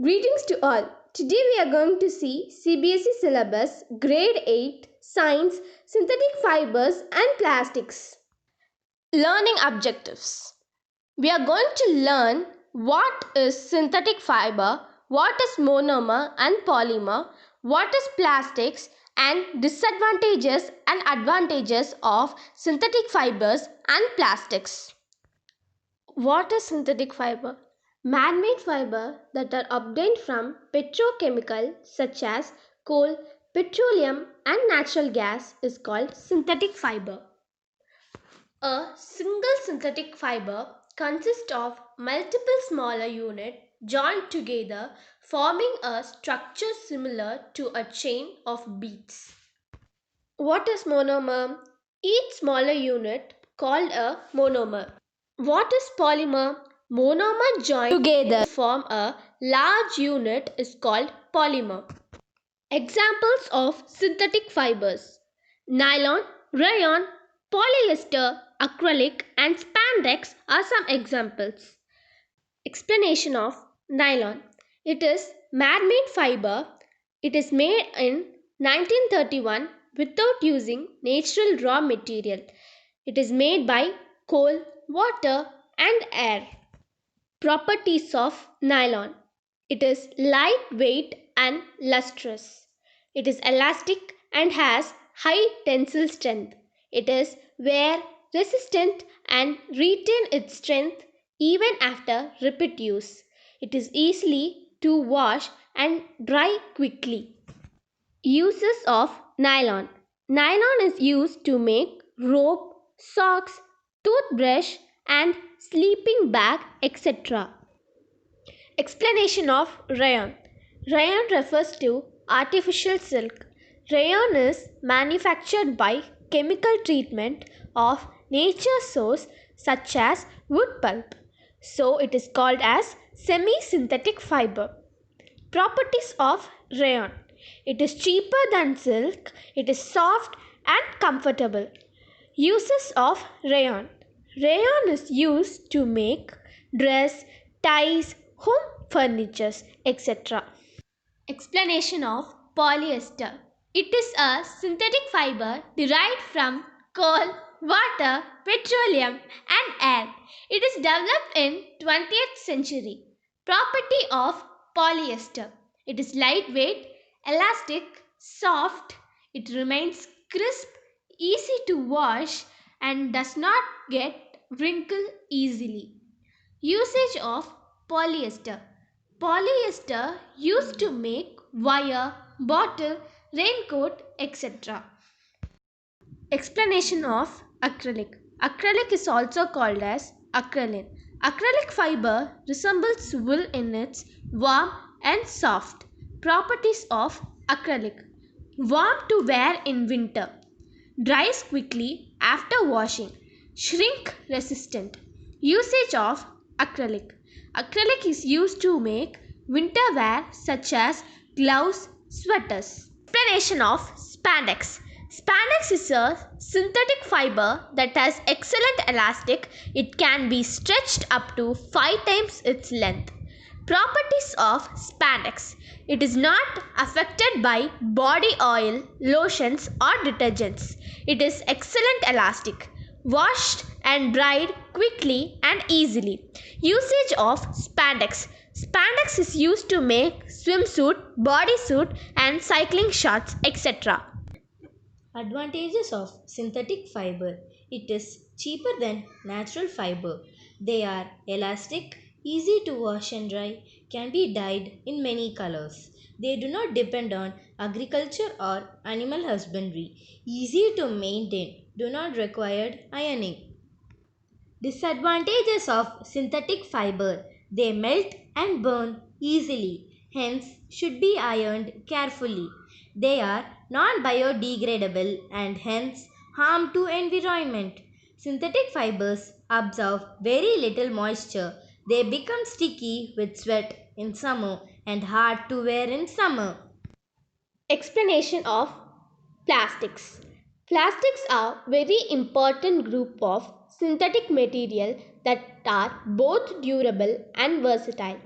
Greetings to all. Today we are going to see CBSE syllabus grade 8 science synthetic fibers and plastics. Learning objectives. We are going to learn what is synthetic fiber, what is monomer and polymer, what is plastics and disadvantages and advantages of synthetic fibers and plastics. What is synthetic fiber? Man-made fiber that are obtained from petrochemical such as coal, petroleum and natural gas is called synthetic fiber. A single synthetic fiber consists of multiple smaller units joined together forming a structure similar to a chain of beads. What is monomer? Each smaller unit called a monomer. What is polymer? Monomer joined together to form a large unit is called polymer. Examples of synthetic fibers: nylon, rayon, polyester, acrylic and spandex are some examples. Explanation of nylon. It is man-made fiber. It is made in 1931 without using natural raw material. It is made by coal, water and air. Properties of nylon. It is lightweight and lustrous. It is elastic and has high tensile strength. It is wear resistant and retain its strength even after repeat use. It is easily to wash and dry quickly. Uses of nylon. Nylon is used to make rope, socks, toothbrush and sleeping bag, etc. Explanation of rayon. Rayon refers to artificial silk. Rayon is manufactured by chemical treatment of nature source such as wood pulp. So it is called as semi-synthetic fiber. Properties of rayon. It is cheaper than silk. It is soft and comfortable. Uses of rayon. Rayon is used to make dress, ties, home furniture, etc. Explanation of polyester. It is a synthetic fiber derived from coal, water, petroleum and air. It is developed in 20th century. Property of polyester. It is lightweight, elastic, soft. It remains crisp, easy to wash and does not get wrinkled easily. Usage of polyester. Polyester used to make wire, bottle, raincoat, etc. Explanation of acrylic. Acrylic is also called as acrylic. Acrylic fiber resembles wool in its warm and soft. Properties of acrylic. Warm to wear in winter. Dries quickly after washing. Shrink resistant. Usage of acrylic. Acrylic is used to make winter wear such as gloves, sweaters. Explanation of spandex. Spandex is a synthetic fiber that has excellent elastic. It can be stretched up to 5 times its length. Properties of spandex. It is not affected by body oil, lotions or detergents. It is excellent elastic. Washed and dried quickly and easily. Usage of spandex. Spandex is used to make swimsuit, bodysuit and cycling shorts, etc. Advantages of synthetic fiber. It is cheaper than natural fiber. They are elastic, easy to wash and dry, can be dyed in many colors. They do not depend on agriculture or animal husbandry. Easy to maintain, do not require ironing. Disadvantages of synthetic fiber. They melt and burn easily, hence should be ironed carefully. They are non-biodegradable and hence harm to environment. Synthetic fibers absorb very little moisture. They become sticky with sweat in summer and hard to wear in summer. Explanation of plastics. Plastics are very important group of synthetic material that are both durable and versatile.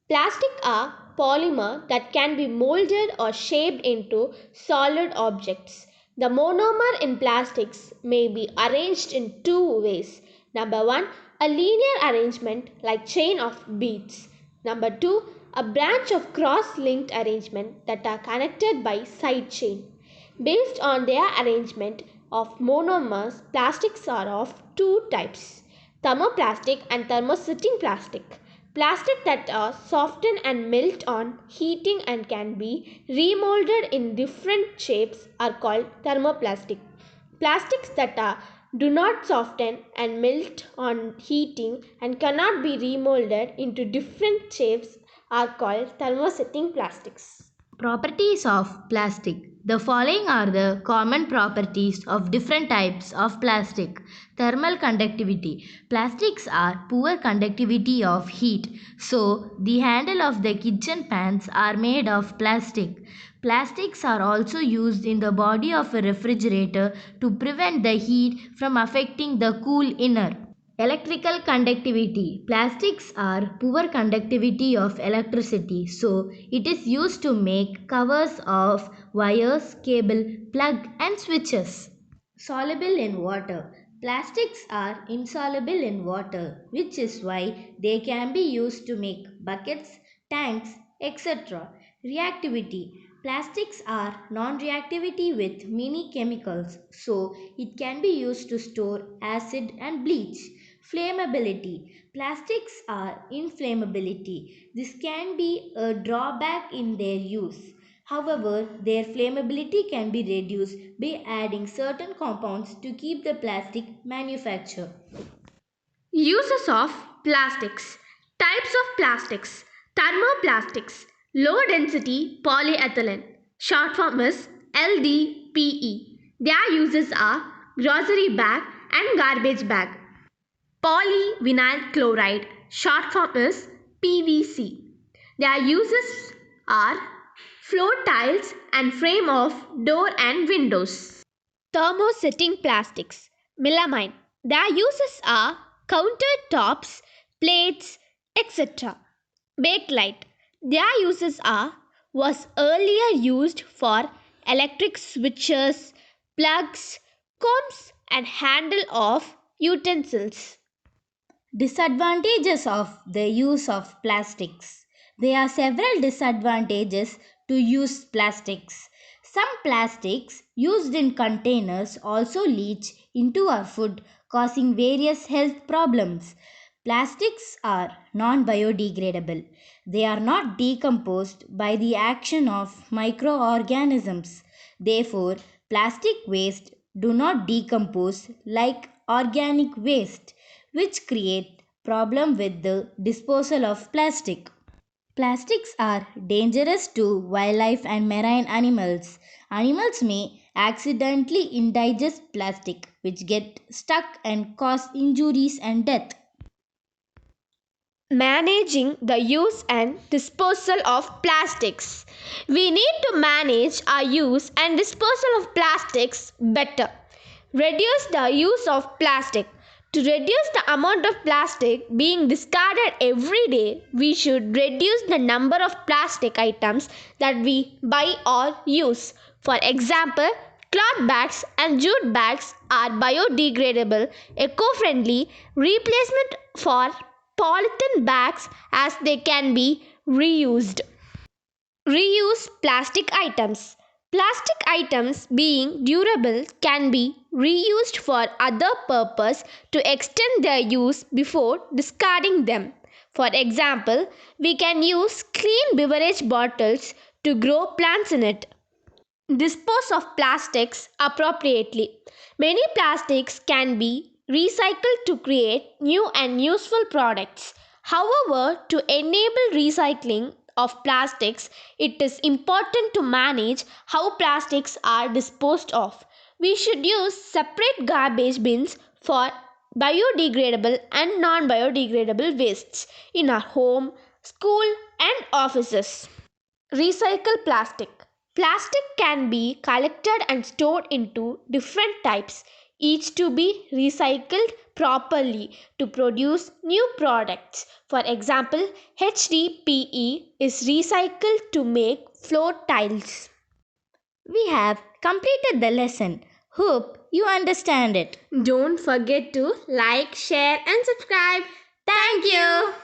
Plastics are polymer that can be molded or shaped into solid objects. The monomer in plastics may be arranged in two ways. Number 1, a linear arrangement like chain of beads. Number 2, a branch of cross-linked arrangement that are connected by side chain. Based on their arrangement of monomers, plastics are of two types: thermoplastic and thermosetting plastic. Plastic that are soften and melt on heating and can be remolded in different shapes are called thermoplastic. Plastics that do not soften and melt on heating and cannot be remolded into different shapes are called thermosetting plastics. Properties of plastic. The following are the common properties of different types of plastic. Thermal conductivity. Plastics are poor conductivity of heat, so the handle of the kitchen pans are made of plastic. Plastics are also used in the body of a refrigerator to prevent the heat from affecting the cool inner. Electrical conductivity. Plastics are poor conductivity of electricity, so it is used to make covers of wires, cable, plug and switches. Soluble in water. Plastics are insoluble in water, which is why they can be used to make buckets, tanks, etc. Reactivity. Plastics are non-reactivity with many chemicals, so it can be used to store acid and bleach. Flammability. Plastics are inflammability. This can be a drawback in their use. However, their flammability can be reduced by adding certain compounds to keep the plastic manufactured. Uses of plastics. Types of plastics. Thermoplastics. Low density polyethylene. Short form is LDPE. Their uses are grocery bag and garbage bag. Polyvinyl chloride. Short form is PVC. Their uses are floor tiles and frame of door and windows. Thermosetting plastics. Melamine. Their uses are countertops, plates, etc. Bakelite. Their uses are was earlier used for electric switches, plugs, combs and handle of utensils. Disadvantages of the use of plastics. There are several disadvantages to use plastics. Some plastics used in containers also leach into our food, causing various health problems. Plastics are non biodegradable. They are not decomposed by the action of microorganisms. Therefore, plastic waste do not decompose like organic waste, which create problem with the disposal of plastic. Plastics are dangerous to wildlife and marine animals. Animals may accidentally indigest plastic, which get stuck and cause injuries and death. Managing the use and disposal of plastics. We need to manage our use and disposal of plastics better. Reduce the use of plastic. To reduce the amount of plastic being discarded every day, we should reduce the number of plastic items that we buy or use. For example, cloth bags and jute bags are biodegradable, eco-friendly replacement for polythene bags as they can be reused. Reuse plastic items. Plastic items being durable can be reused for other purpose to extend their use before discarding them. For example, we can use clean beverage bottles to grow plants in it. Dispose of plastics appropriately. Many plastics can be recycled to create new and useful products. However, to enable recycling of plastics, it is important to manage how plastics are disposed of. We should use separate garbage bins for biodegradable and non biodegradable wastes in our home, school, and offices. Recycle plastic. Plastic can be collected and stored into different types, each to be recycled properly to produce new products. For example, HDPE is recycled to make floor tiles. We have completed the lesson. Hope you understand it. Don't forget to like, share, and subscribe. Thank you.